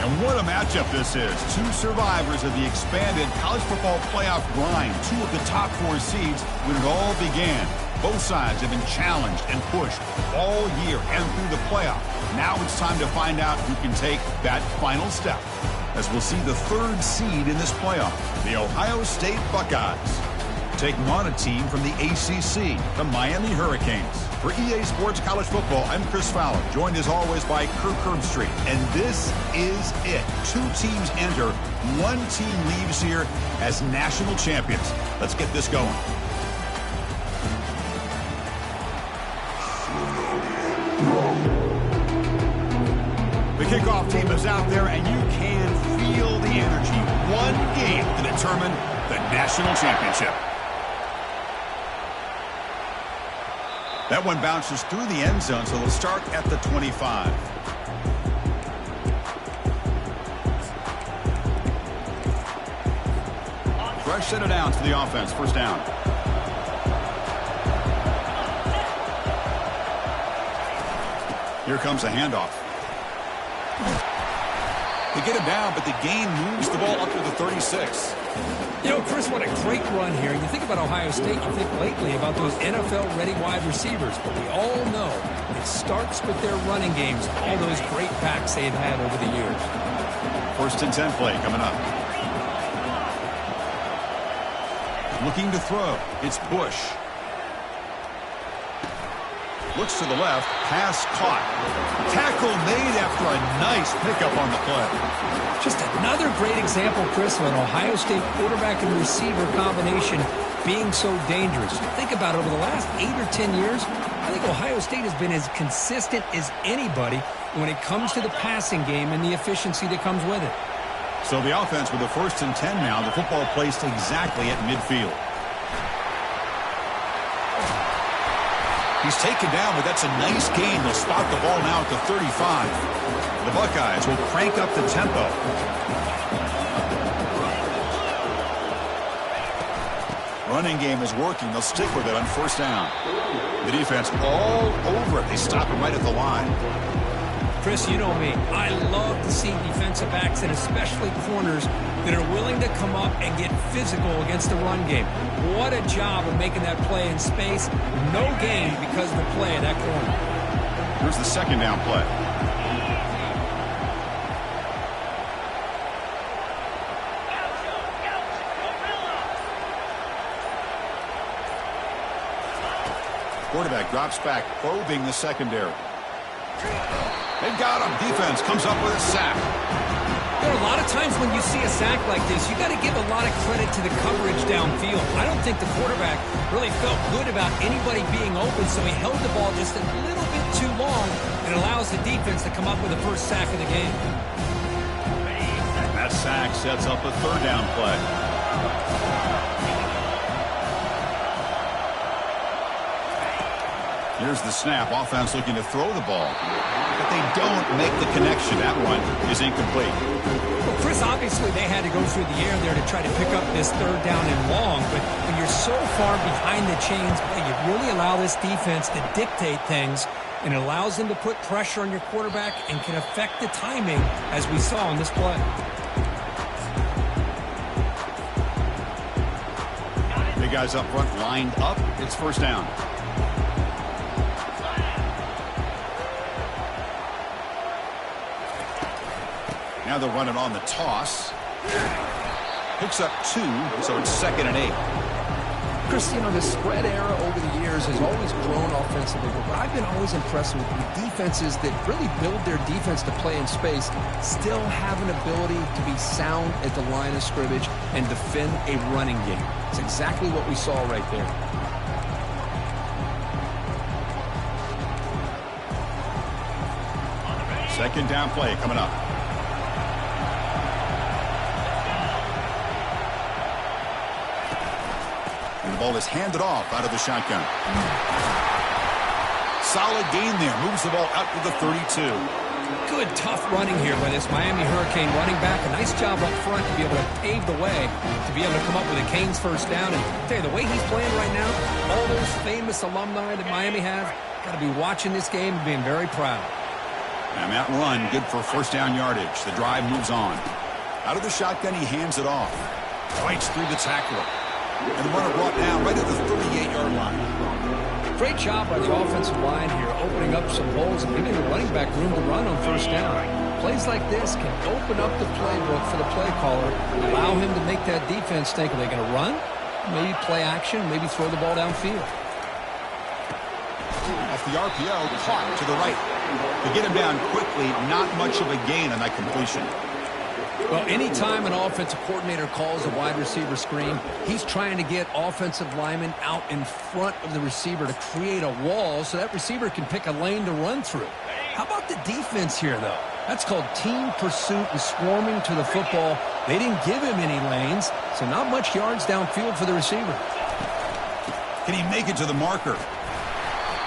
And what a matchup this is. Two survivors of the expanded college football playoff grind. Two of the top 4 seeds when it all began. Both sides have been challenged and pushed all year and through the playoff. Now it's time to find out who can take that final step, as we'll see the 3rd seed in this playoff, the Ohio State Buckeyes, taking on a team from the ACC, the Miami Hurricanes. For EA Sports College Football, I'm Chris Fowler, joined as always by Kirk Herbstreit. And this is it. 2 teams enter, 1 team leaves here as national champions. Let's get this going. The kickoff team is out there, and you can feel the energy. 1 game to determine the national championship. That one bounces through the end zone, so they'll start at the 25. Fresh set it down to the offense. First down. Here comes a handoff. They get him down, but the gain moves the ball up to the 36. You know, Chris, what a great run here. You think about Ohio State, you think lately about those NFL-ready wide receivers. But we all know it starts with their running games, all those great backs they've had over the years. 1st and 10 play coming up. Looking to throw. It's Bush. Looks to the left. Pass caught. Tackle made after a nice pickup on the play. Just another great example, Chris, of an Ohio State quarterback and receiver combination being so dangerous. Think about it, over the last 8 or 10 years, I think Ohio State has been as consistent as anybody when it comes to the passing game and the efficiency that comes with it. So the offense with the 1st and 10 now, the football placed exactly at midfield. He's taken down, but that's a nice gain. They'll spot the ball now at the 35. The Buckeyes will crank up the tempo. Running game is working. They'll stick with it on 1st down. The defense all over it. They stop him right at the line. Chris, you know me. I love to see defensive backs, and especially corners, that are willing to come up and get physical against the run game. What a job of making that play in space. No gain because of the play at that corner. Here's the 2nd down play. Quarterback drops back, probing the secondary. They got him. Defense comes up with a sack. There are a lot of times when you see a sack like this, you got to give a lot of credit to the coverage downfield. I don't think the quarterback really felt good about anybody being open, so he held the ball just a little bit too long and allows the defense to come up with the first sack of the game. That sack sets up a 3rd down play. Here's the snap. Offense looking to throw the ball. But they don't make the connection. That one is incomplete. Well, Chris, obviously they had to go through the air there to try to pick up this 3rd down and long. But when you're so far behind the chains, you really allow this defense to dictate things. And it allows them to put pressure on your quarterback and can affect the timing, as we saw in this play. Big guys up front lined up. It's 1st down. Now they're running on the toss. Picks up 2, so it's 2nd and 8. Chris, you know, the spread era over the years has always grown offensively, but I've been always impressed with defenses that really build their defense to play in space, still have an ability to be sound at the line of scrimmage and defend a running game. It's exactly what we saw right there. Second down play coming up. And the ball is handed off out of the shotgun. Solid gain there. Moves the ball out to the 32. Good, tough running here by this Miami Hurricane running back. A nice job up front to be able to pave the way, to be able to come up with a Canes first down. And I'll tell you, the way he's playing right now, all those famous alumni that Miami have, got to be watching this game and being very proud. And that run, good for first down yardage. The drive moves on. Out of the shotgun, he hands it off. Fights through the tackler. And the runner brought down right at the 38-yard line. Great job by the offensive line here, opening up some holes and giving the running back room to run on first down. Plays like this can open up the playbook for the play caller, allow him to make that defense think, are they going to run? Maybe play action, maybe throw the ball downfield. Off the RPO, caught to the right. To get him down quickly, not much of a gain on that completion. Well, anytime an offensive coordinator calls a wide receiver screen, he's trying to get offensive linemen out in front of the receiver to create a wall so that receiver can pick a lane to run through. How about the defense here, though? That's called team pursuit and swarming to the football. They didn't give him any lanes, so not much yards downfield for the receiver. Can he make it to the marker?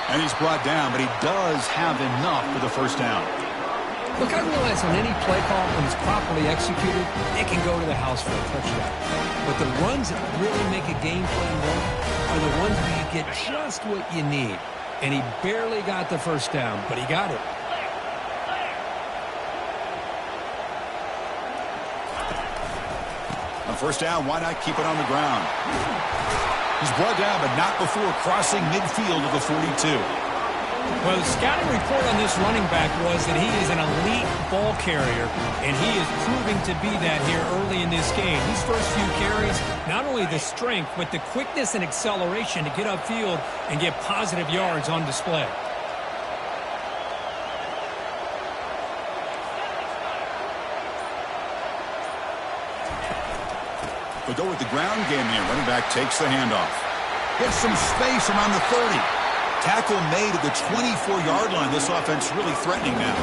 And he's brought down, but he does have enough for the first down. Look, I realize on any play call, when it's properly executed, it can go to the house for a touchdown. But the runs that really make a game plan work are the ones where you get just what you need. And he barely got the first down, but he got it. On first down, why not keep it on the ground? He's brought down, but not before crossing midfield of the 42. Well, the scouting report on this running back was that he is an elite ball carrier, and he is proving to be that here early in this game. These first few carries, not only the strength, but the quickness and acceleration to get upfield and get positive yards on display. They go with the ground game here. Running back takes the handoff. Gets some space around the 30. Tackle made at the 24-yard line. This offense really threatening now.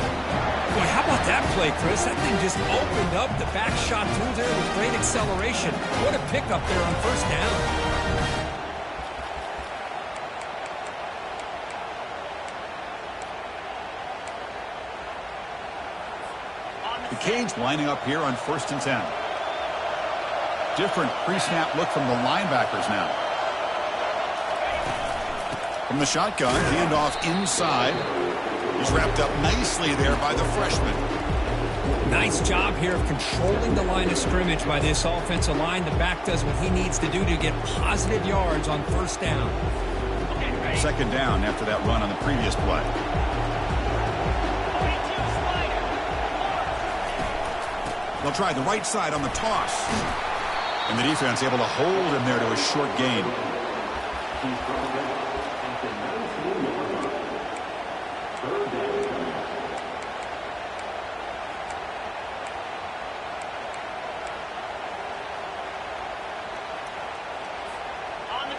Boy, how about that play, Chris? That thing just opened up. The back shot through there with great acceleration. What a pickup there on first down. The Canes lining up here on 1st and 10. Different pre-snap look from the linebackers now. From the shotgun, handoff inside. He's wrapped up nicely there by the freshman. Nice job here of controlling the line of scrimmage by this offensive line. The back does what he needs to do to get positive yards on first down. Second down after that run on the previous play. They'll try the right side on the toss. And the defense able to hold him there to a short gain.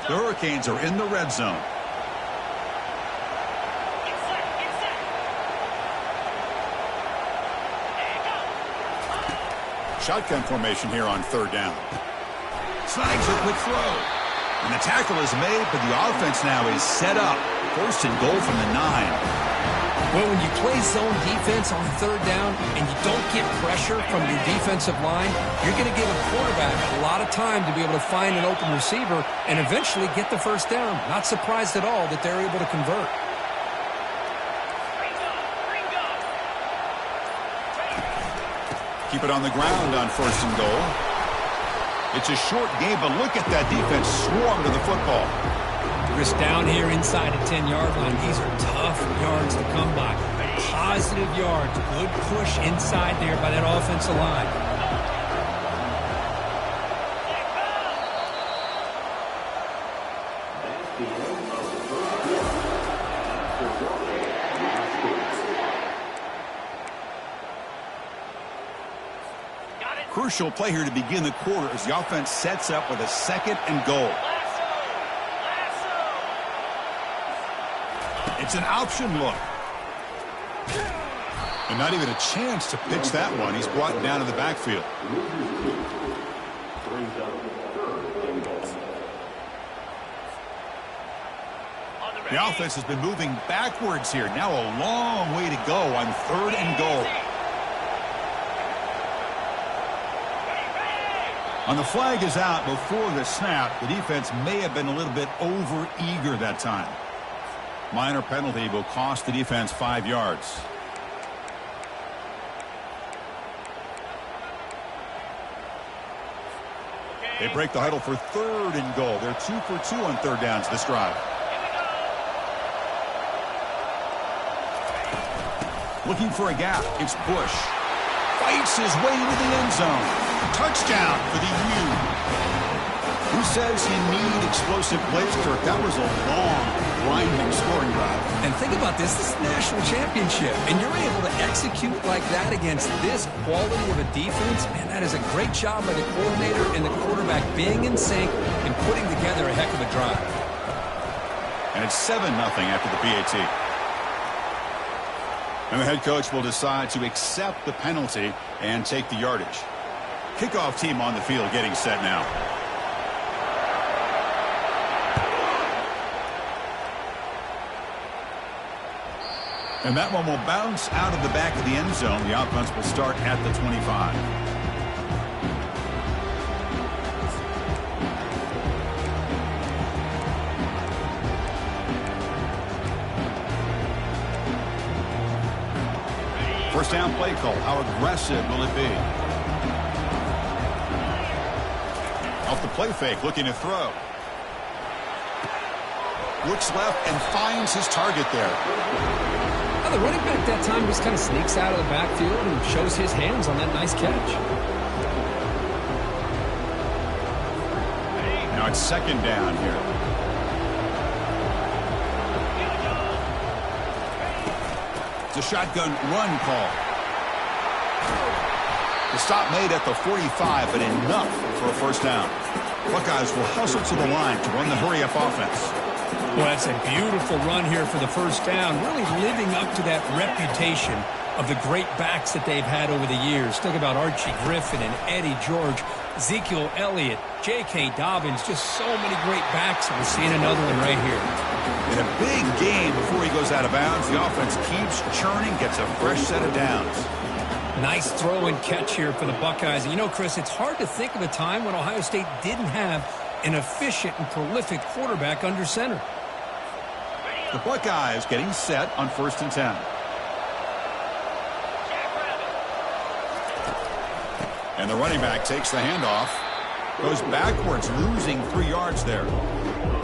The Hurricanes are in the red zone. Shotgun formation here on third down. Snags a quick throw. And the tackle is made, but the offense now is set up. First and goal from the 9. Well, when you play zone defense on third down and you don't get pressure from your defensive line, you're going to give a quarterback a lot of time to be able to find an open receiver and eventually get the first down. Not surprised at all that they're able to convert. Keep it on the ground on first and goal. It's a short game, but look at that defense swarm to the football. Chris, down here inside the 10-yard line, these are tough yards to come by. Positive yards, good push inside there by that offensive line. Crucial play here to begin the quarter as the offense sets up with a second and goal. It's an option look. And not even a chance to pitch that one. He's brought down in the backfield. The offense has been moving backwards here. Now a long way to go on third and goal. On the flag is out before the snap. The defense may have been a little bit over-eager that time. Minor penalty will cost the defense 5 yards. They break the huddle for 3rd and goal. They're 2 for 2 on 3rd downs this drive. Looking for a gap. It's Bush. Fights his way into the end zone. Touchdown for the U. Who says you need explosive plays, Kirk? That was a long, grinding scoring drive. And think about this. This is the national championship. And you're able to execute like that against this quality of a defense. Man, that is a great job by the coordinator and the quarterback being in sync and putting together a heck of a drive. And it's 7-0 after the PAT. And the head coach will decide to accept the penalty and take the yardage. Kickoff team on the field getting set now. And that one will bounce out of the back of the end zone. The offense will start at the 25. First down play call. How aggressive will it be? Off the play fake, looking to throw. Looks left and finds his target there. The running back that time just kind of sneaks out of the backfield and shows his hands on that nice catch. Now it's 2nd down here. It's a shotgun run call. The stop made at the 45, but enough for a first down. Buckeyes will hustle to the line to run the hurry-up offense. Well, that's a beautiful run here for the first down, really living up to that reputation of the great backs that they've had over the years. Think about Archie Griffin and Eddie George, Ezekiel Elliott, J.K. Dobbins, just so many great backs, and we're seeing another one right here. In a big game before he goes out of bounds, the offense keeps churning, gets a fresh set of downs. Nice throw and catch here for the Buckeyes. And you know, Chris, it's hard to think of a time when Ohio State didn't have an efficient and prolific quarterback under center. The Buckeyes getting set on 1st and 10. And the running back takes the handoff. Goes backwards, losing 3 yards there.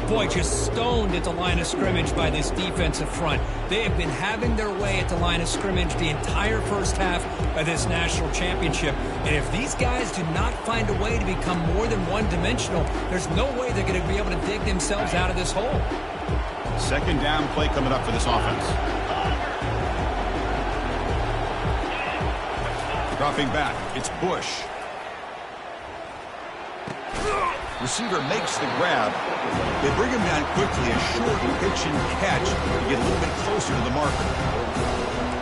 Boy, just stoned at the line of scrimmage by this defensive front. They have been having their way at the line of scrimmage the entire first half of this national championship. And if these guys do not find a way to become more than one-dimensional, there's no way they're going to be able to dig themselves out of this hole. 2nd down play coming up for this offense. Dropping back, it's Bush. Receiver makes the grab. They bring him down quickly, a short pitch and catch to get a little bit closer to the marker.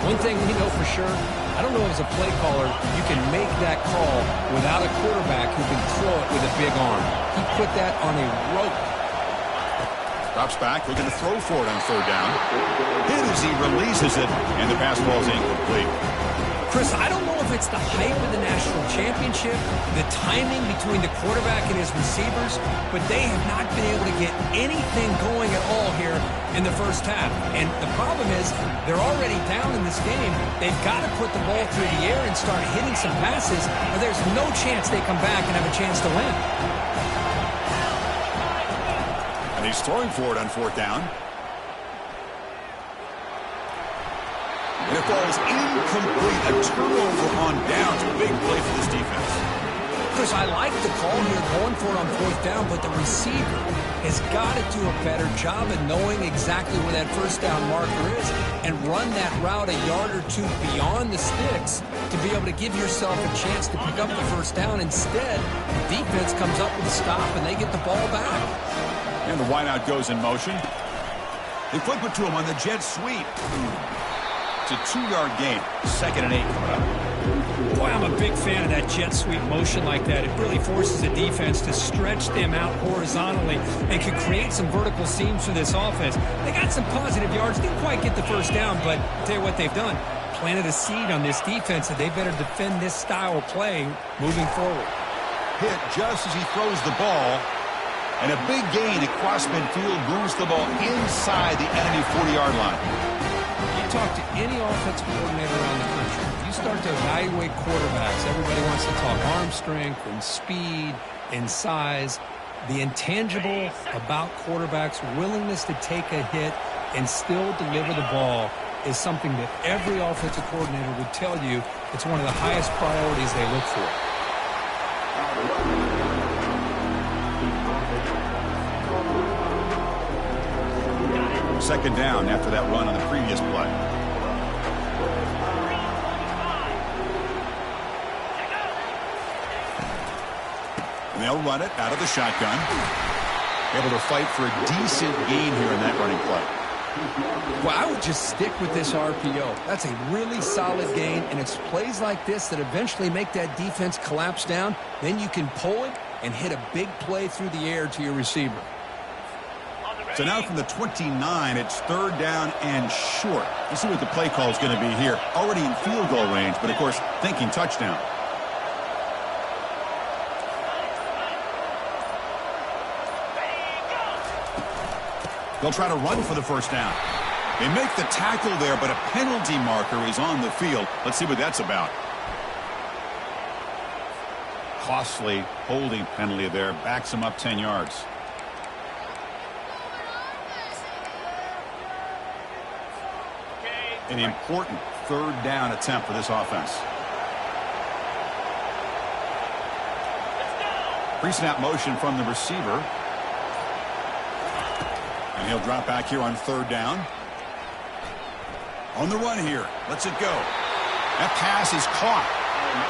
One thing we know for sure, I don't know as a play caller, you can make that call without a quarterback who can throw it with a big arm. He put that on a rope. Drops back, looking to throw for it on 3rd down. Hit as he releases it, and the pass ball is incomplete. Chris, I don't know if it's the hype of the national championship, the timing between the quarterback and his receivers, but they have not been able to get anything going at all here in the first half. And the problem is they're already down in this game. They've got to put the ball through the air and start hitting some passes, or there's no chance they come back and have a chance to win. And he's throwing for it on 4th down. And it falls incomplete. A turnover on downs. A big play for this defense. Chris, I like the call here going for it on 4th down, but the receiver has got to do a better job of knowing exactly where that first down marker is and run that route a yard or 2 beyond the sticks to be able to give yourself a chance to pick up the first down. Instead, the defense comes up with a stop and they get the ball back. And the wideout goes in motion. They flip it to him on the jet sweep. It's a 2-yard gain. 2nd and 8 coming up. Boy, I'm a big fan of that jet sweep motion like that. It really forces the defense to stretch them out horizontally and can create some vertical seams for this offense. They got some positive yards. Didn't quite get the first down, but I'll tell you what they've done. Planted a seed on this defense that they better defend this style of play moving forward. Hit just as he throws the ball. And a big gain across midfield moves the ball inside the enemy 40-yard line. Talk to any offensive coordinator around the country. If you start to evaluate quarterbacks, everybody wants to talk arm strength and speed in size. The intangible about quarterbacks' willingness to take a hit and still deliver the ball is something that every offensive coordinator would tell you it's one of the highest priorities they look for. Second down after that run on the previous play. And they'll run it out of the shotgun. Able to fight for a decent gain here in that running play. Well, I would just stick with this RPO. That's a really solid gain, and it's plays like this that eventually make that defense collapse down. Then you can pull it and hit a big play through the air to your receiver. So now from the 29, it's third down and short. Let's see what the play call is going to be here. Already in field goal range, but of course, thinking touchdown. They'll try to run for the first down. They make the tackle there, but a penalty marker is on the field. Let's see what that's about. Costly holding penalty there. Backs him up 10 yards. An important third down attempt for this offense. Pre-snap motion from the receiver. And he'll drop back here on third down. On the run here. Lets it go. That pass is caught.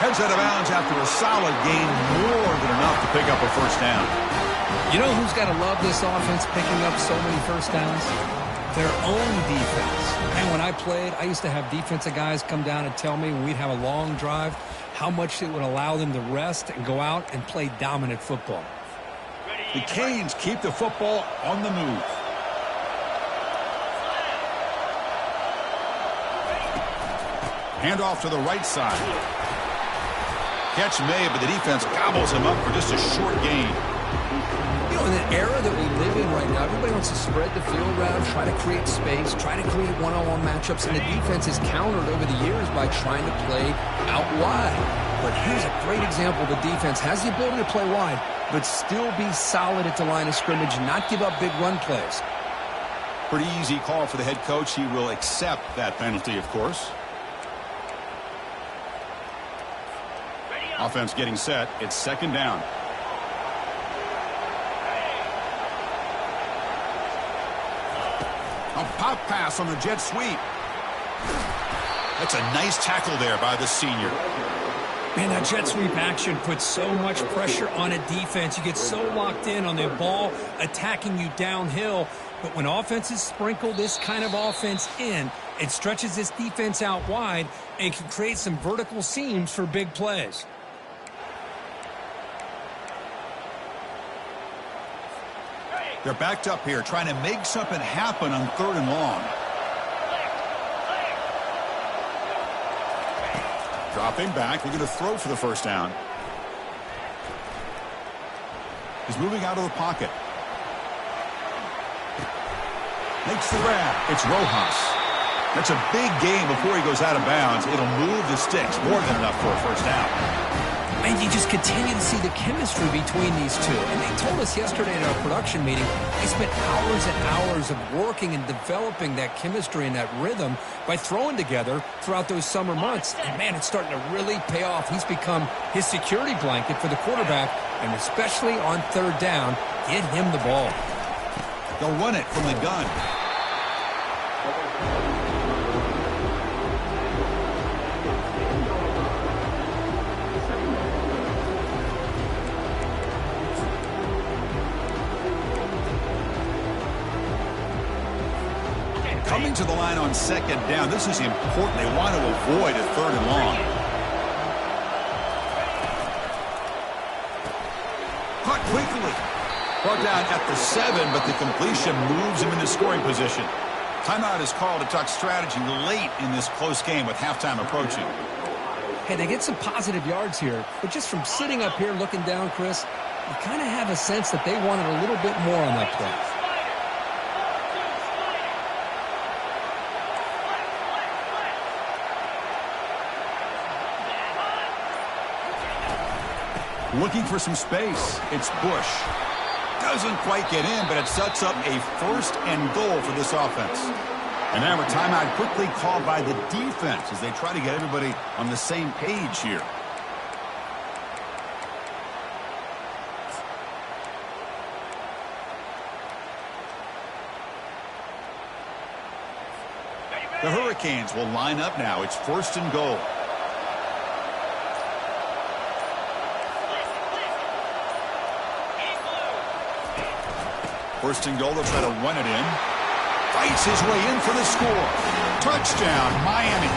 Heads out of bounds after a solid gain. More than enough to pick up a first down. You know who's got to love this offense picking up so many first downs? Their own defense. And when I played, I used to have defensive guys come down and tell me when we'd have a long drive how much it would allow them to rest and go out and play dominant football. The Canes keep the football on the move. Handoff to the right side. Catch made, but the defense gobbles him up for just a short gain. You know, in the era that we live in right now, everybody wants to spread the field around, try to create space, try to create one-on-one matchups, and the defense is countered over the years by trying to play out wide. But here's a great example. The defense has the ability to play wide, but still be solid at the line of scrimmage, not give up big run plays. Pretty easy call for the head coach. He will accept that penalty, of course. Offense getting set. It's second down. A pop pass on the jet sweep. That's a nice tackle there by the senior. Man, that jet sweep action puts so much pressure on a defense. You get so locked in on the ball attacking you downhill. But when offenses sprinkle this kind of offense in, it stretches this defense out wide and can create some vertical seams for big plays. They're backed up here, trying to make something happen on third and long. Dropping back, we're going to throw for the first down. He's moving out of the pocket. Makes the grab. It's Rojas. That's a big gain before he goes out of bounds. It'll move the sticks, more than enough for a first down. And you just continue to see the chemistry between these two. And they told us yesterday in our production meeting, they spent hours and hours of working and developing that chemistry and that rhythm by throwing together throughout those summer months. And, man, it's starting to really pay off. He's become his security blanket for the quarterback, and especially on third down, get him the ball. They'll run it from the gun. Coming to the line on second down. This is important. They want to avoid a third and long. Caught quickly. Brought down at the 7, but the completion moves him into scoring position. Timeout is called to talk strategy late in this close game with halftime approaching. Hey, they get some positive yards here, but just from sitting up here looking down, Chris, you kind of have a sense that they wanted a little bit more on that play. Looking for some space. It's Bush. Doesn't quite get in, but it sets up a 1st and goal for this offense. And now a timeout quickly called by the defense as they try to get everybody on the same page here. The Hurricanes will line up now. It's 1st and goal. First and goal, they'll try to run it in. Fights his way in for the score. Touchdown, Miami.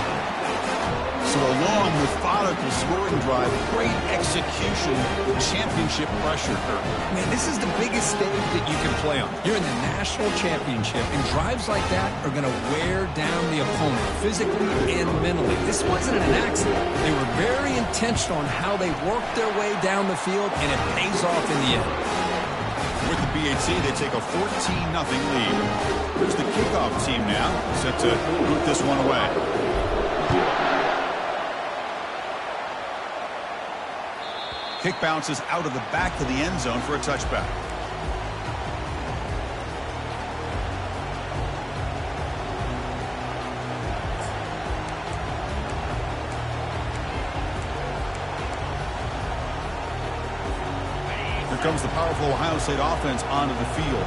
So a long, methodical scoring drive. Great execution. Championship pressure. Man, this is the biggest stage that you can play on. You're in the national championship, and drives like that are going to wear down the opponent physically and mentally. This wasn't an accident. They were very intentional on how they worked their way down the field, and it pays off in the end. With the BHC, they take a 14-0 lead. Here's the kickoff team now, set to root this one away. Kick bounces out of the back of the end zone for a touchback. Here comes the powerful Ohio State offense onto the field.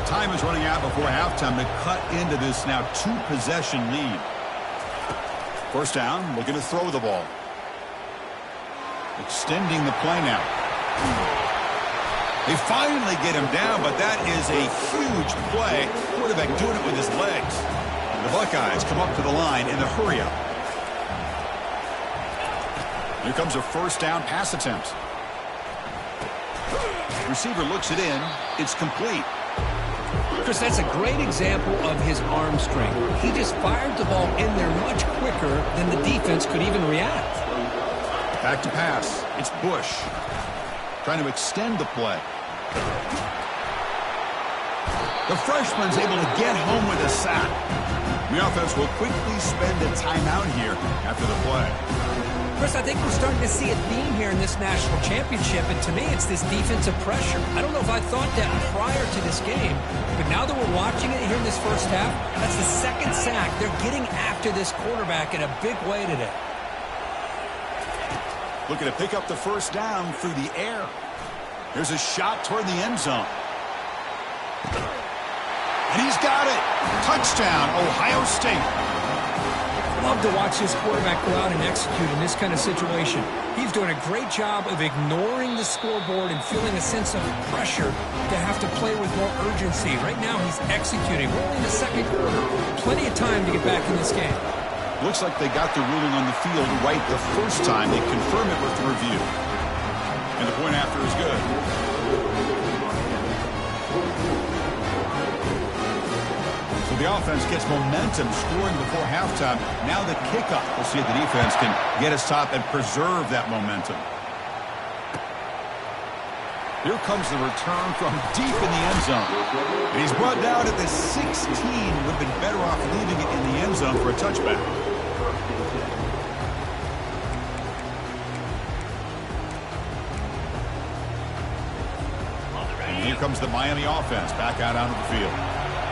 Time is running out before halftime to cut into this now 2-possession lead. First down, looking to throw the ball. Extending the play now. They finally get him down, but that is a huge play. Quarterback doing it with his legs. The Buckeyes come up to the line in the hurry-up. Here comes a first down pass attempt. Receiver looks it in. It's complete. Chris, that's a great example of his arm strength. He just fired the ball in there much quicker than the defense could even react. Back to pass. It's Bush. Trying to extend the play. The freshman's able to get home with a sack. The offense will quickly spend a timeout here after the play. Chris, I think we're starting to see a theme here in this national championship, and to me, it's this defensive pressure. I don't know if I thought that prior to this game, but now that we're watching it here in this first half, that's the 2nd sack. They're getting after this quarterback in a big way today. Looking to pick up the first down through the air. Here's a shot toward the end zone. And he's got it. Touchdown, Ohio State. Love to watch this quarterback go out and execute in this kind of situation. He's doing a great job of ignoring the scoreboard and feeling a sense of pressure to have to play with more urgency. Right now, he's executing. We're only in the 2nd quarter. Plenty of time to get back in this game. Looks like they got the ruling on the field right the first time. They confirm it with the review. And the point after is good. So the offense gets momentum scoring before halftime. Now the kickoff. We'll see if the defense can get us top and preserve that momentum. Here comes the return from deep in the end zone. And he's brought down at the 16. Would have been better off leaving it in the end zone for a touchback. And here comes the Miami offense back out onto the field.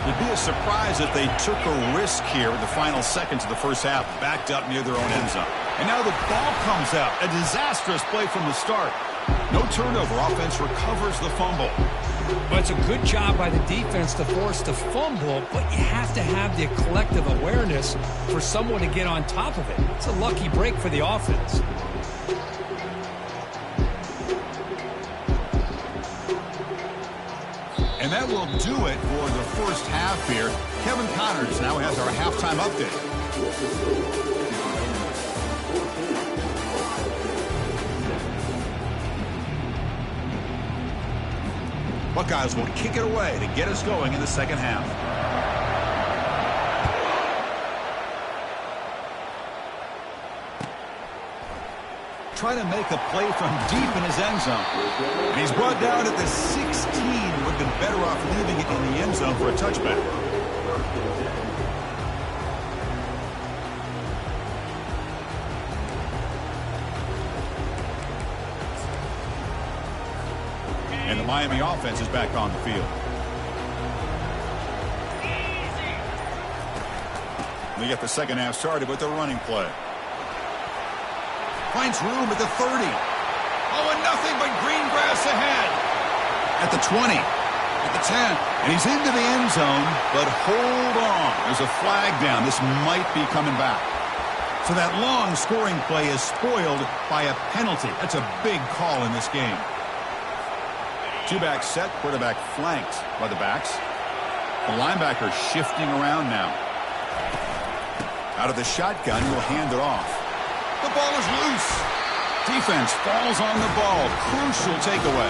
It'd be a surprise if they took a risk here in the final seconds of the first half, backed up near their own end zone. And now the ball comes out. A disastrous play from the start. No turnover. Offense recovers the fumble. Well, it's a good job by the defense to force the fumble, but you have to have the collective awareness for someone to get on top of it. It's a lucky break for the offense. And that will do it for the first half here. Kevin Connors now has our halftime update. Buckeyes will kick it away to get us going in the second half. Trying to make a play from deep in his end zone. And he's brought down at the 16. Would have been better off leaving it in the end zone for a touchback. And the Miami offense is back on the field. We get the second half started with the running play. Finds room at the 30. Oh, and nothing but green grass ahead. At the 20. At the 10. And he's into the end zone, but hold on. There's a flag down. This might be coming back. So that long scoring play is spoiled by a penalty. That's a big call in this game. Two-back set, quarterback flanked by the backs. The linebacker shifting around now. Out of the shotgun, he'll hand it off. The ball is loose. Defense falls on the ball. Crucial takeaway.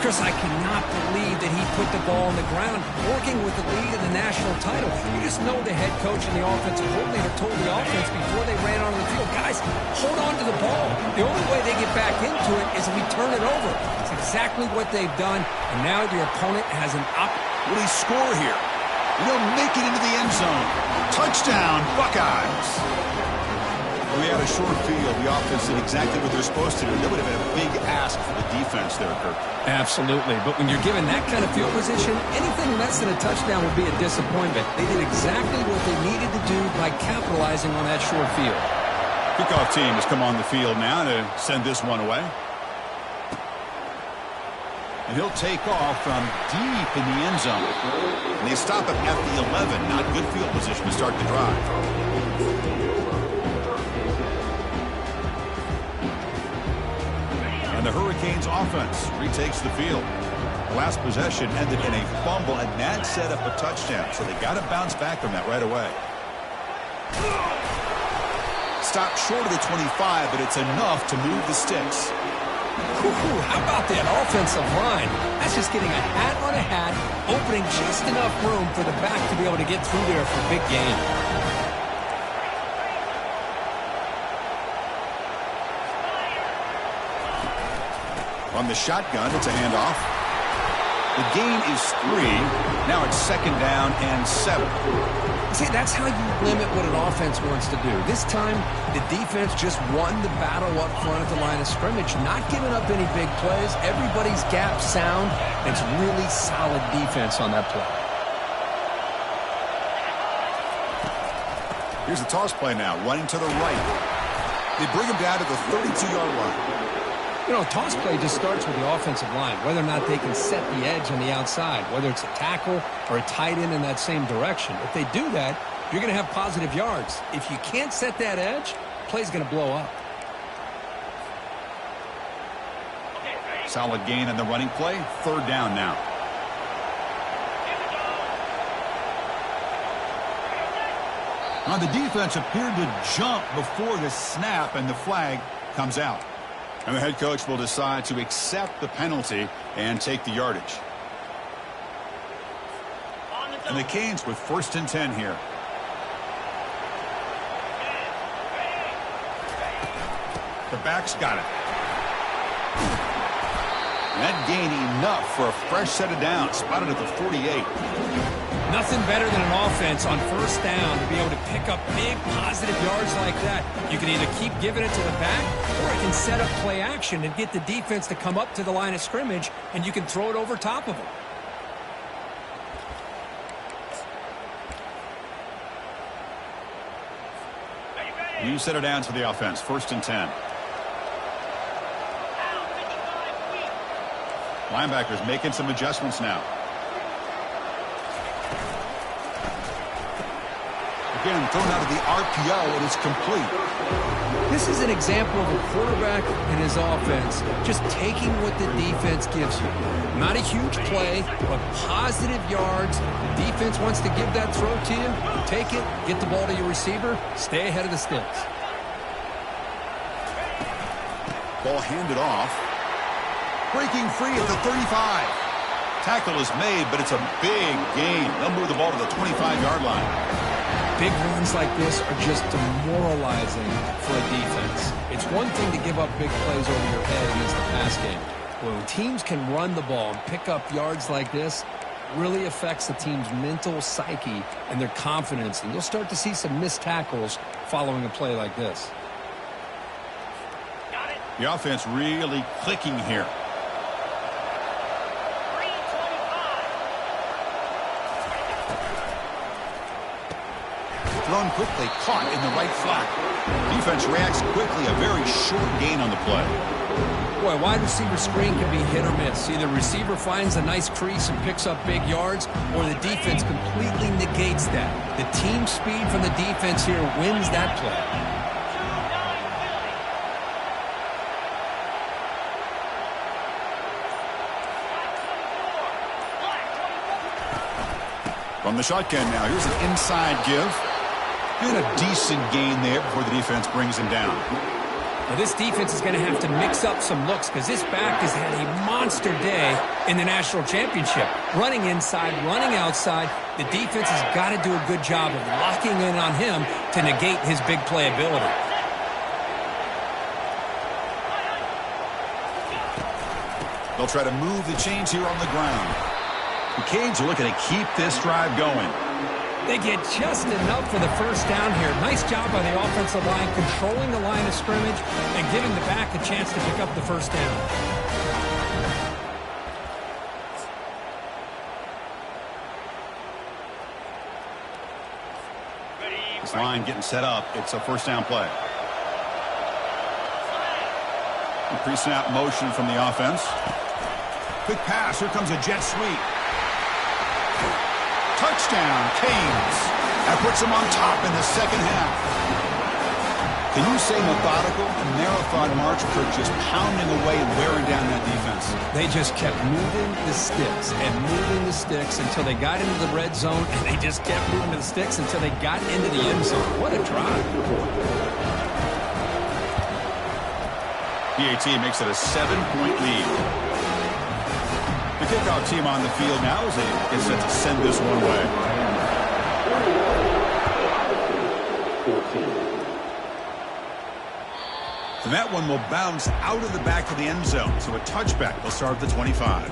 Chris, I cannot believe that he put the ball on the ground, working with the lead in the national title. You just know the head coach and the offensive coordinator told the offense before they ran onto the field, guys, hold on to the ball. The only way they get back into it is if we turn it over. It's exactly what they've done, and now your opponent has an Will he score here? He'll make it into the end zone. Touchdown, Buckeyes. We had a short field. The offense did exactly what they're supposed to do. That would have been a big ask for the defense there, Kirk. Absolutely. But when you're given that kind of field position, anything less than a touchdown would be a disappointment. They did exactly what they needed to do by capitalizing on that short field. Kickoff team has come on the field now to send this one away. And he'll take off from deep in the end zone. And they stop him at the 11. Not good field position to start the drive. And the Hurricanes offense retakes the field. The last possession ended in a fumble, and that set up a touchdown. So they got to bounce back from that right away. Stopped short of the 25, but it's enough to move the sticks. How about that offensive line? That's just getting a hat on a hat, opening just enough room for the back to be able to get through there for a big gain. On the shotgun, it's a handoff. The gain is 3. Now it's second down and 7. See, that's how you limit what an offense wants to do. This time, the defense just won the battle up front at the line of scrimmage, not giving up any big plays. Everybody's gap sound. It's really solid defense on that play. Here's the toss play now, running to the right. They bring him down to the 32-yard line. You know, a toss play just starts with the offensive line, whether or not they can set the edge on the outside, whether it's a tackle or a tight end in that same direction. If they do that, you're going to have positive yards. If you can't set that edge, the play's going to blow up. Solid gain on the running play. Third down now. Now the defense appeared to jump before the snap, and the flag comes out. And the head coach will decide to accept the penalty and take the yardage. And the Canes with 1st and 10 here. The back's got it. And that gain enough for a fresh set of downs. Spotted at the 48. Nothing better than an offense on 1st down to be able to pick up big positive yards like that. You can either keep giving it to the back, or it can set up play action and get the defense to come up to the line of scrimmage, and you can throw it over top of them. New set of downs for the offense. 1st and 10. Linebackers making some adjustments now. Again, thrown out of the RPO, and it's complete. This is an example of a quarterback and his offense just taking what the defense gives you. Not a huge play, but positive yards. The defense wants to give that throw to you. Take it, get the ball to your receiver, stay ahead of the sticks. Ball handed off. Breaking free at the 35. Tackle is made, but it's a big gain. They'll move the ball to the 25-yard line. Big runs like this are just demoralizing for a defense. It's one thing to give up big plays over your head against the pass game. When teams can run the ball and pick up yards like this, it really affects the team's mental psyche and their confidence. And you'll start to see some missed tackles following a play like this. The offense really clicking here. thrown quickly, caught in the right flat. Defense reacts quickly, a very short gain on the play. Boy, wide receiver screen can be hit or miss. Either receiver finds a nice crease and picks up big yards, or the defense completely negates that. The team speed from the defense here wins that play. From the shotgun now, here's an inside give. And a decent gain there before the defense brings him down. Now this defense is going to have to mix up some looks because this back has had a monster day in the national championship. Running inside, running outside. The defense has got to do a good job of locking in on him to negate his big play ability. They'll try to move the chains here on the ground. The Canes are looking to keep this drive going. They get just enough for the first down here. Nice job by the offensive line, controlling the line of scrimmage and giving the back a chance to pick up the first down. This line getting set up. It's a first down play. Pre-snap motion from the offense. Quick pass. Here comes a jet sweep. Touchdown, Canes. That puts them on top in the second half. Can you say methodical? A marathon march for just pounding away and wearing down that defense. They just kept moving the sticks and moving the sticks until they got into the red zone, and they just kept moving the sticks until they got into the end zone. What a drive. PAT makes it a 7-point lead. The kickoff team on the field now as they get set to send this one away. And that one will bounce out of the back of the end zone. So a touchback. They'll start at the 25.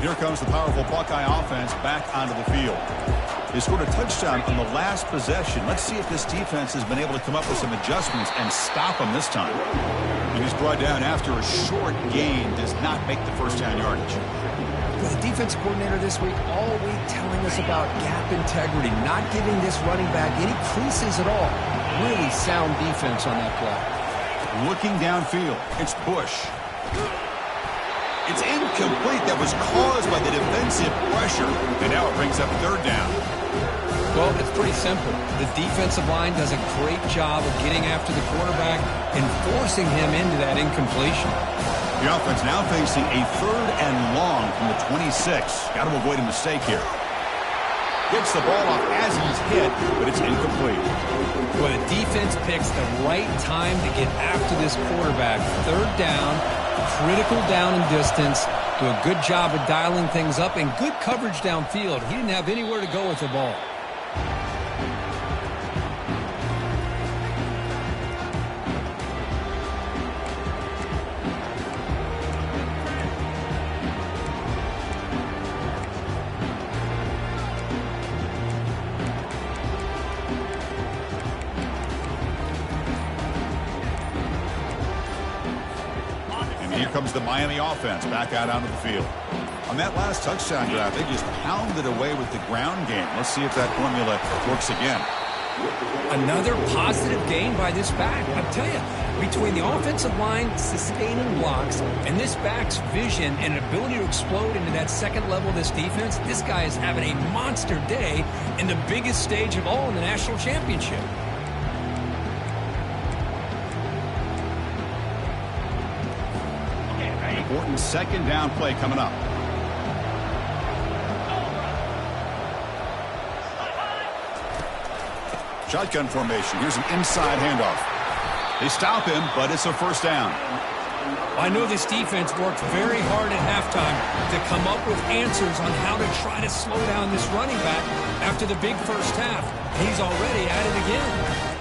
Here comes the powerful Buckeye offense back onto the field. They scored a touchdown on the last possession. Let's see if this defense has been able to come up with some adjustments and stop them this time. And he's brought down after a short gain, does not make the first down yardage. Well, the defense coordinator this week all week telling us about gap integrity, not giving this running back any creases at all. Really sound defense on that play. Looking downfield, it's Bush. It's incomplete. That was caused by the defensive pressure. And now it brings up third down. Well, it's pretty simple. The defensive line does a great job of getting after the quarterback and forcing him into that incompletion. The offense now facing a third and long from the 26. Got to avoid a mistake here. Gets the ball off as he's hit, but it's incomplete. Well, the defense picks the right time to get after this quarterback. Third down, critical down and distance. Do a good job of dialing things up and good coverage downfield. He didn't have anywhere to go with the ball. Here comes the Miami offense back out onto the field. On that last touchdown drive, they just pounded away with the ground game. Let's see if that formula works again. Another positive gain by this back. I tell you, between the offensive line sustaining blocks and this back's vision and ability to explode into that second level of this defense, this guy is having a monster day in the biggest stage of all in the national championship. Important second down play coming up. Shotgun formation. Here's an inside handoff. They stop him, but it's a first down. I know this defense worked very hard at halftime to come up with answers on how to try to slow down this running back after the big first half. He's already at it again.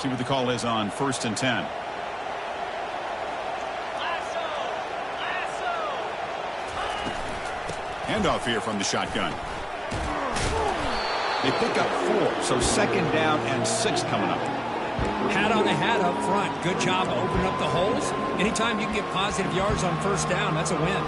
See what the call is on 1st and 10. Handoff here from the shotgun. They pick up 4, so 2nd down and 6 coming up. Hat on a hat up front. Good job opening up the holes. Anytime you can get positive yards on 1st down, that's a win.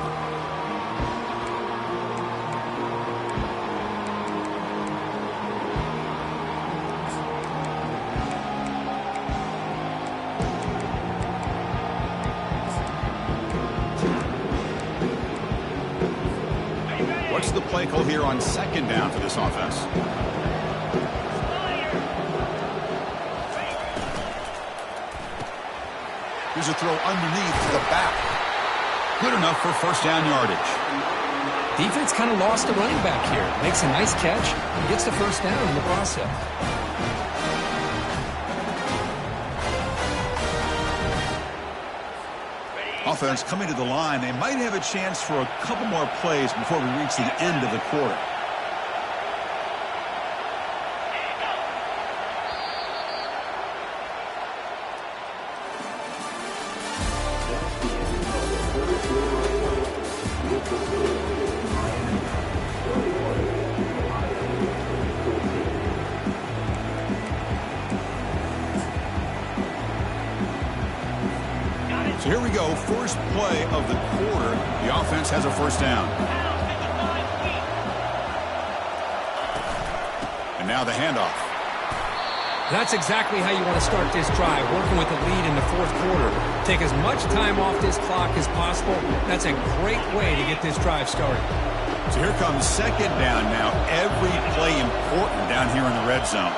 What's the play call here on 2nd down for this offense? Here's a throw underneath to the back. Good enough for 1st down yardage. Defense kind of lost a running back here. Makes a nice catch. Gets the 1st down in the process. Offense coming to the line. They might have a chance for a couple more plays before we reach the end of the quarter. So here we go, first play of the quarter. The offense has a 1st down. And now the handoff. That's exactly how you want to start this drive, working with the lead in the 4th quarter. Take as much time off this clock as possible. That's a great way to get this drive started. So here comes 2nd down now. Every play important down here in the red zone.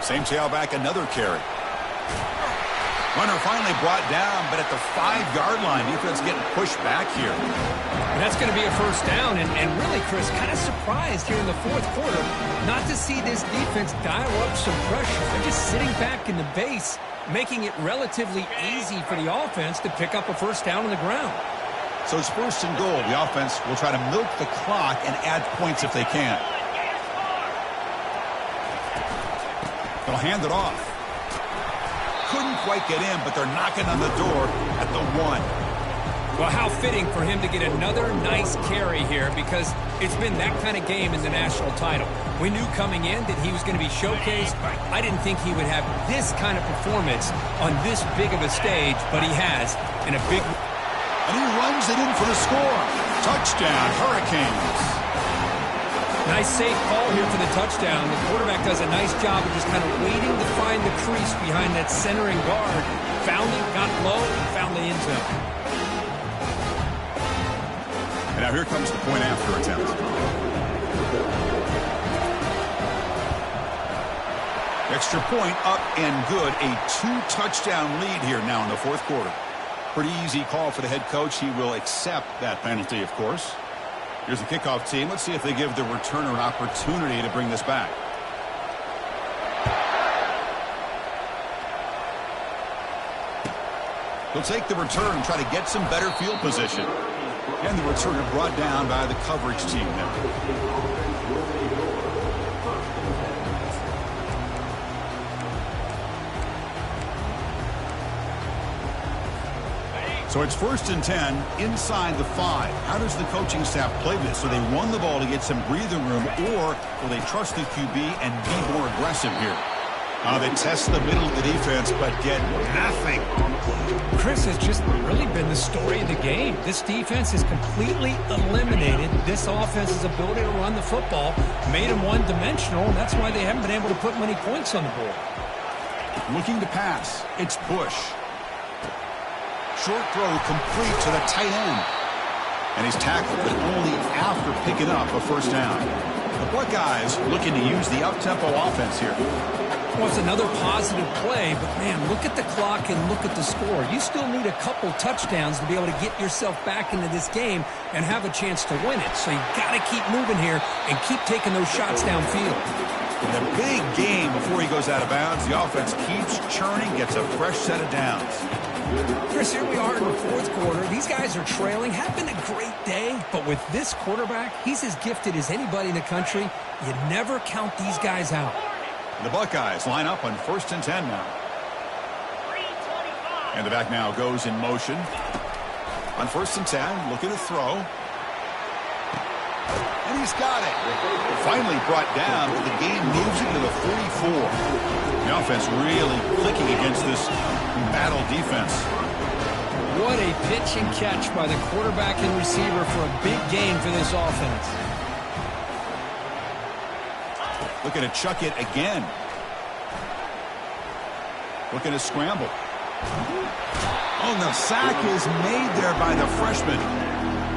Same tailback, another carry. Runner finally brought down, but at the 5-yard line, defense getting pushed back here. And that's going to be a 1st down, and really, Chris, kind of surprised here in the 4th quarter not to see this defense dial up some pressure. They're just sitting back in the base, making it relatively easy for the offense to pick up a 1st down on the ground. So it's 1st and goal. The offense will try to milk the clock and add points if they can. They'll hand it off. Couldn't quite get in, but they're knocking on the door at the 1. Well, how fitting for him to get another nice carry here, because it's been that kind of game in the national title. We knew coming in that he was going to be showcased. I didn't think he would have this kind of performance on this big of a stage, but he has in a big... And he runs it in for the score. Touchdown, Hurricanes. Nice safe call here for the touchdown. The quarterback does a nice job of just kind of waiting to find the crease behind that centering guard. Found it, got low, and found the end zone. And now here comes the point after attempt. Extra point up and good. A 2-touchdown lead here now in the 4th quarter. Pretty easy call for the head coach. He will accept that penalty, of course. Here's the kickoff team. Let's see if they give the returner an opportunity to bring this back. He'll take the return and try to get some better field position. And the returner brought down by the coverage team there. So it's 1st and 10 inside the 5. How does the coaching staff play this? So they run the ball to get some breathing room, or will they trust the QB and be more aggressive here? They test the middle of the defense, but get nothing. Chris, has just really been the story of the game. This defense has completely eliminated this offense's ability to run the football, made them one-dimensional, and that's why they haven't been able to put many points on the board. Looking to pass. It's Bush. Short throw complete to the tight end. And he's tackled, but only after picking up a 1st down. The Buckeyes looking to use the up-tempo offense here. Well, it's another positive play, but, man, look at the clock and look at the score. You still need a couple touchdowns to be able to get yourself back into this game and have a chance to win it. So you've got to keep moving here and keep taking those shots downfield. In a big game before he goes out of bounds, the offense keeps churning, gets a fresh set of downs. Chris, here we are in the 4th quarter. These guys are trailing. Have been a great day, but with this quarterback, he's as gifted as anybody in the country. You never count these guys out. The Buckeyes line up on 1st and 10 now. And the back now goes in motion. On 1st and 10, looking to throw. And he's got it. Finally brought down, but the game moves it to the 44. The offense really clicking against this battle defense. What a pitch and catch by the quarterback and receiver for a big gain for this offense. Looking to chuck it again. Looking to scramble. Oh, the sack is made there by the freshman.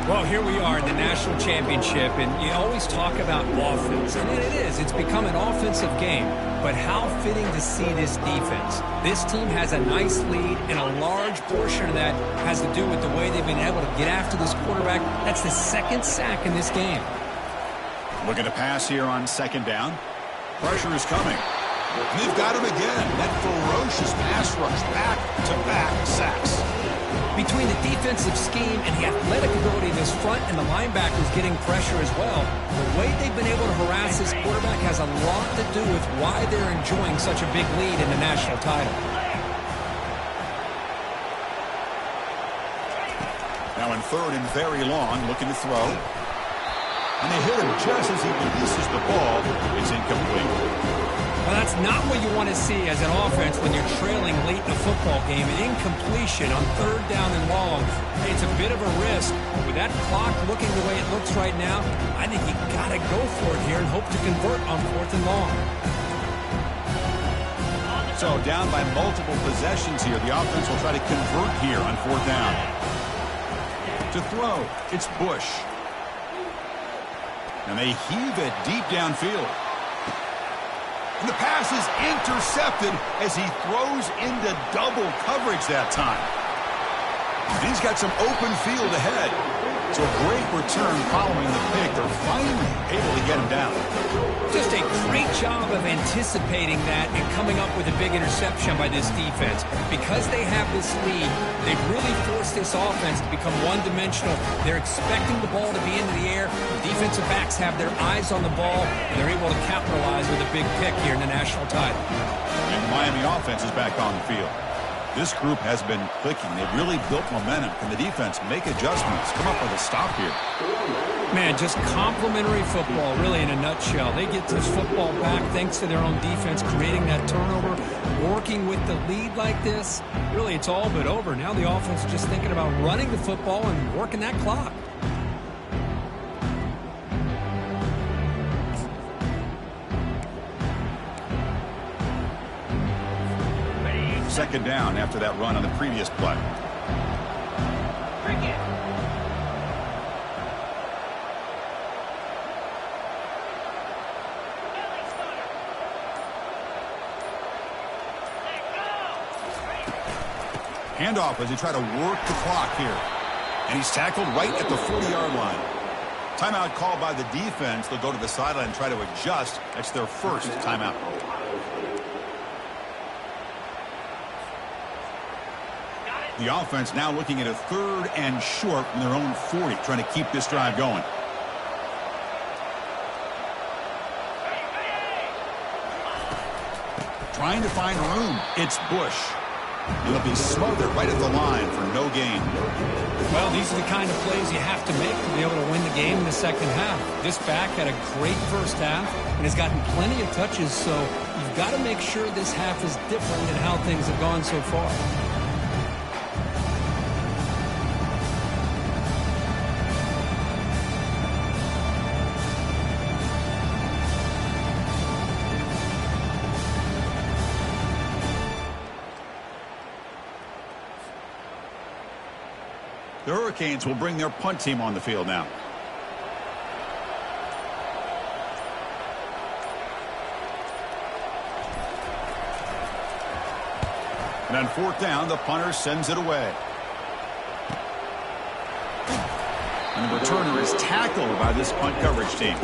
Well, here we are in the national championship, and you always talk about offense, and it is. It's become an offensive game. But how fitting to see this defense. This team has a nice lead, and a large portion of that has to do with the way they've been able to get after this quarterback. That's the second sack in this game. Looking to pass here on second down. Pressure is coming. And they've got him again. That ferocious pass rush, back-to-back sacks. Between the defensive scheme and the athletic ability of this front and the linebackers getting pressure as well, the way they've been able to harass this quarterback has a lot to do with why they're enjoying such a big lead in the national title. Now in third and very long, looking to throw. And they hit him just as he releases the ball. It's incomplete. Well, that's not what you want to see as an offense when you're trailing late in a football game. An incompletion on third down and long. It's a bit of a risk. With that clock looking the way it looks right now, I think you got to go for it here and hope to convert on fourth and long. So down by multiple possessions here. The offense will try to convert here on fourth down. To throw, it's Bush. And they heave it deep downfield. And the pass is intercepted as he throws into double coverage that time. And he's got some open field ahead. So a great return following the pick. They're finally able to get him down. Just a great job of anticipating that and coming up with a big interception by this defense. Because they have this lead, they've really forced this offense to become one-dimensional. They're expecting the ball to be into the air. The defensive backs have their eyes on the ball, and they're able to capitalize with a big pick here in the national title. And the Miami offense is back on the field. This group has been clicking. They've really built momentum. Can the defense make adjustments? Come up with a stop here. Man, just complimentary football, really, in a nutshell. They get this football back thanks to their own defense, creating that turnover, working with the lead like this. Really, it's all but over. Now the offense is just thinking about running the football and working that clock. Second down after that run on the previous play. Handoff as he try to work the clock here. And he's tackled right at the 40-yard line. Timeout called by the defense. They'll go to the sideline and try to adjust. That's their first timeout. The offense now looking at a third and short from their own 40, trying to keep this drive going. Trying to find room. It's Bush. He'll be smothered right at the line for no gain. Well, these are the kind of plays you have to make to be able to win the game in the second half. This back had a great first half and has gotten plenty of touches, so you've got to make sure this half is different than how things have gone so far. The Hurricanes will bring their punt team on the field now. And on fourth down, the punter sends it away. And the returner is tackled by this punt coverage team.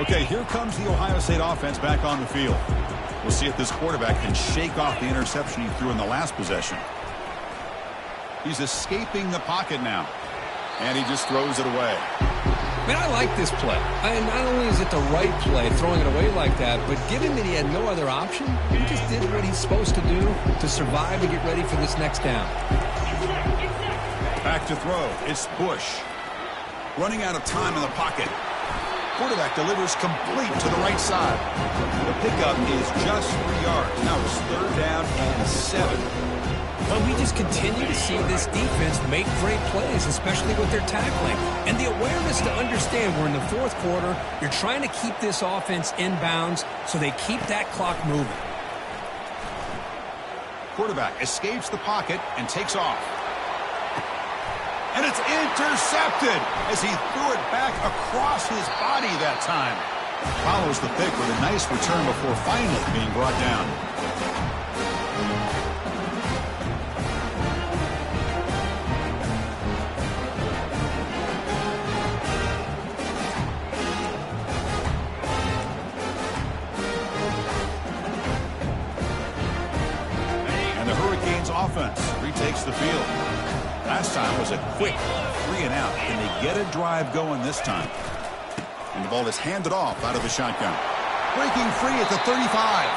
Okay, here comes the Ohio State offense back on the field. We'll see if this quarterback can shake off the interception he threw in the last possession. He's escaping the pocket now. And he just throws it away. Man, I like this play. Not only is it the right play, throwing it away like that, but given that he had no other option, he just did what he's supposed to do to survive and get ready for this next down. Back to throw. It's Bush. Running out of time in the pocket. Quarterback delivers complete to the right side. The pickup is just 3 yards. Now it's 3rd down and 7. But we just continue to see this defense make great plays, especially with their tackling. And the awareness to understand we're in the 4th quarter, you're trying to keep this offense in bounds so they keep that clock moving. Quarterback escapes the pocket and takes off. And it's intercepted as he threw it back across his body that time. Follows the pick with a nice return before finally being brought down. Offense retakes the field. Last time was a quick 3 and out. Can they get a drive going this time? And the ball is handed off out of the shotgun. Breaking free at the 35.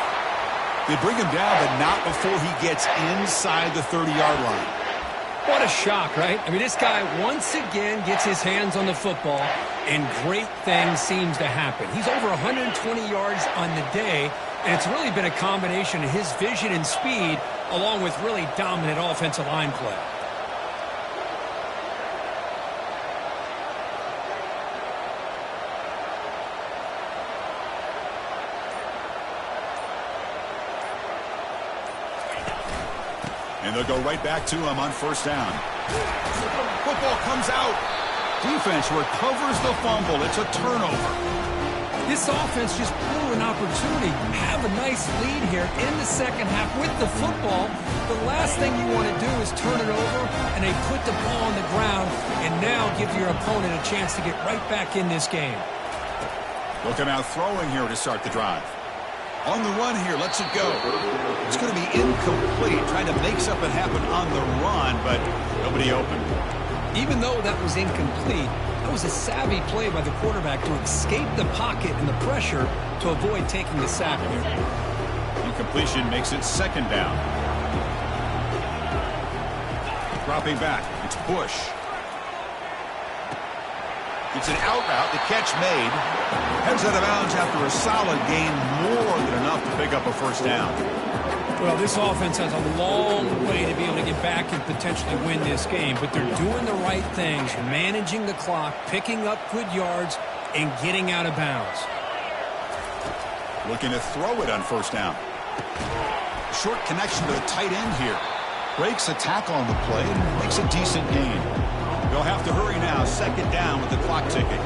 They bring him down, but not before he gets inside the 30-yard line. What a shock, right? I mean, this guy once again gets his hands on the football, and great things seems to happen. He's over 120 yards on the day, and it's really been a combination of his vision and speed along with really dominant offensive line play. And they'll go right back to him on 1st down. Football comes out. Defense recovers the fumble. It's a turnover. This offense just blew an opportunity. Have a nice lead here in the 2nd half with the football. The last thing you want to do is turn it over, and they put the ball on the ground and now give your opponent a chance to get right back in this game. Looking out throwing here to start the drive. On the run here, lets it go. It's going to be incomplete, trying to make something happen on the run, but nobody open. Even though that was incomplete, that was a savvy play by the quarterback to escape the pocket and the pressure to avoid taking the sack there. Incompletion makes it 2nd down. Dropping back, it's Bush. It's an out route, the catch made. Heads out of bounds after a solid gain, more than enough to pick up a 1st down. Well, this offense has a long way to be able to get back and potentially win this game, but they're doing the right things, managing the clock, picking up good yards, and getting out of bounds. Looking to throw it on 1st down. Short connection to the tight end here. Breaks a tackle on the play and makes a decent gain. They'll have to hurry now, 2nd down with the clock ticking.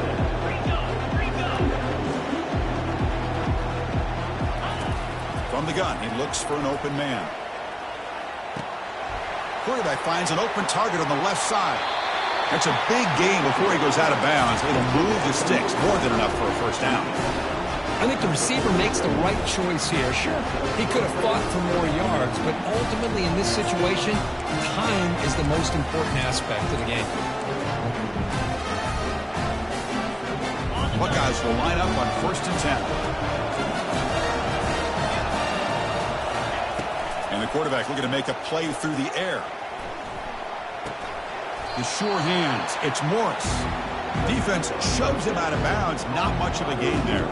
From the gun, he looks for an open man. Quarterback finds an open target on the left side. That's a big gain before he goes out of bounds. It'll move the sticks, more than enough for a 1st down. I think the receiver makes the right choice here. Sure, he could have fought for more yards, but ultimately in this situation, time is the most important aspect of the game. Buckeyes will line up on 1st and 10. And the quarterback looking to make a play through the air. The sure hands. It's Morris. Defense shoves him out of bounds. Not much of a gain there.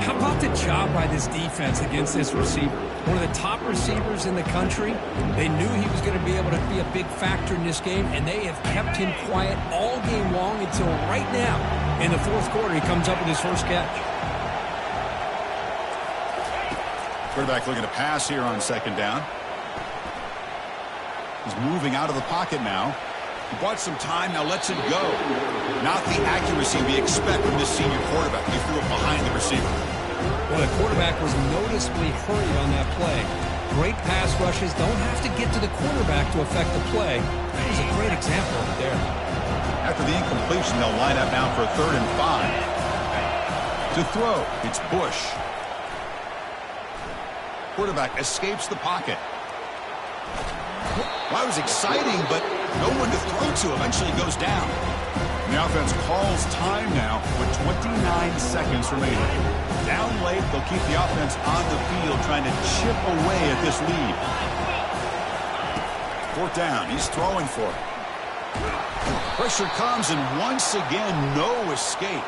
How about the job by this defense against this receiver? One of the top receivers in the country. They knew he was going to be able to be a big factor in this game, and they have kept him quiet all game long until right now. In the 4th quarter, he comes up with his 1st catch. Quarterback looking to pass here on 2nd down. He's moving out of the pocket now. He bought some time, now lets it go. Not the accuracy we expect from this senior quarterback. He threw it behind the receiver. Well, the quarterback was noticeably hurried on that play. Great pass rushes don't have to get to the quarterback to affect the play. That was a great example of it there. After the incompletion, they'll line up now for a 3rd and 5. To throw, it's Bush. Quarterback escapes the pocket. Well, that was exciting, but no one to throw to. Eventually goes down. And the offense calls time now with 29 seconds remaining. Down late, they'll keep the offense on the field trying to chip away at this lead. Fourth down, he's throwing for it. Pressure comes, and once again, no escape.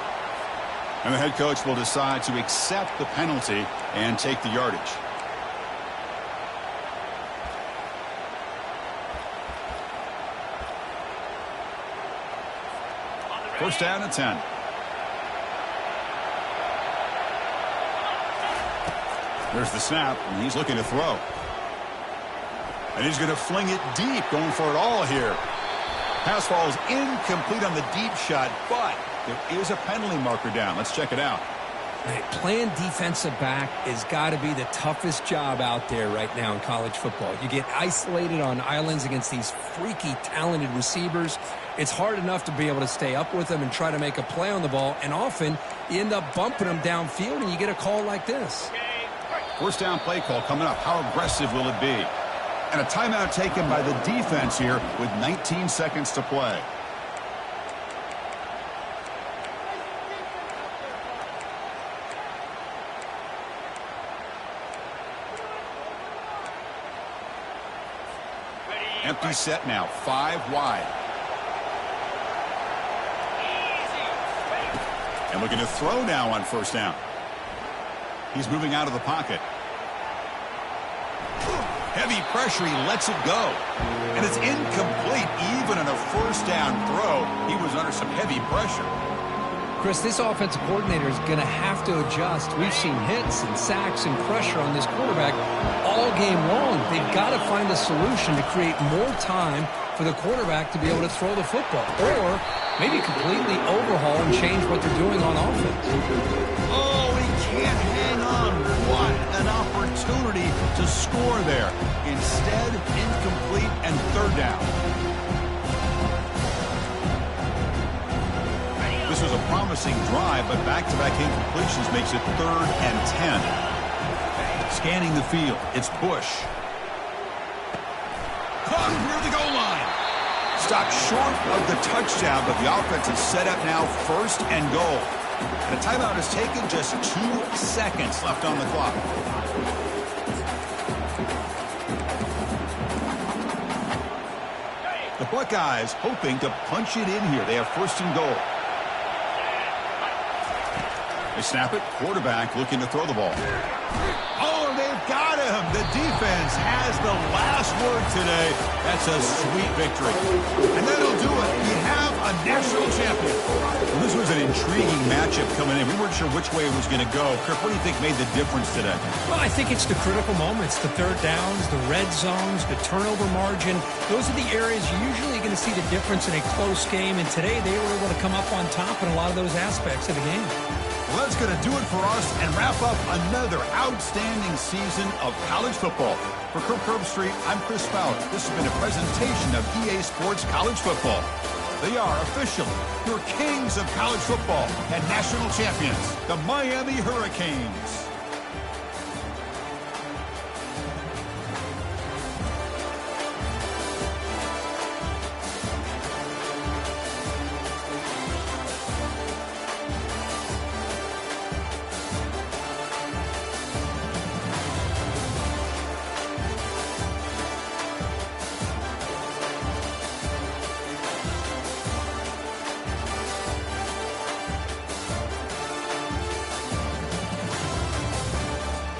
And the head coach will decide to accept the penalty and take the yardage. First down at 10. There's the snap, and he's looking to throw. And he's going to fling it deep, going for it all here. Pass falls incomplete on the deep shot, but there is a penalty marker down. Let's check it out. Right, playing defensive back has got to be the toughest job out there right now in college football. You get isolated on islands against these freaky, talented receivers. It's hard enough to be able to stay up with them and try to make a play on the ball, and often you end up bumping them downfield and you get a call like this. First down play call coming up. How aggressive will it be? And a timeout taken by the defense here with 19 seconds to play. Empty set now, 5 wide. And looking to throw now on first down. He's moving out of the pocket. Heavy pressure, he lets it go. And it's incomplete. Even on a first down throw, he was under some heavy pressure. Chris, this offensive coordinator is going to have to adjust. We've seen hits and sacks and pressure on this quarterback all game long. They've got to find a solution to create more time for the quarterback to be able to throw the football. Or maybe completely overhaul and change what they're doing on offense. Oh, he can't hang on. What an opportunity to score there. Instead, incomplete and third down. This was a promising drive, but back-to-back incompletions makes it 3rd and 10. Scanning the field, it's Bush. Caught near the goal line. Stopped short of the touchdown, but the offense is set up now 1st and goal. And a timeout is taken, just 2 seconds left on the clock. The Buckeyes hoping to punch it in here. They have 1st and goal. They snap it. Quarterback looking to throw the ball. Oh, they've got him. The defense has the last word today. That's a sweet victory. And that'll do it. We have a national champion. Well, this was an intriguing matchup coming in. We weren't sure which way it was going to go. Kirk, what do you think made the difference today? Well, I think it's the critical moments, the third downs, the red zones, the turnover margin. Those are the areas you're usually going to see the difference in a close game. And today they were able to come up on top in a lot of those aspects of the game. Well, that's going to do it for us and wrap up another outstanding season of college football. For Kirk Herbstreit, I'm Chris Fowler. This has been a presentation of EA Sports College Football. They are officially your kings of college football and national champions, the Miami Hurricanes.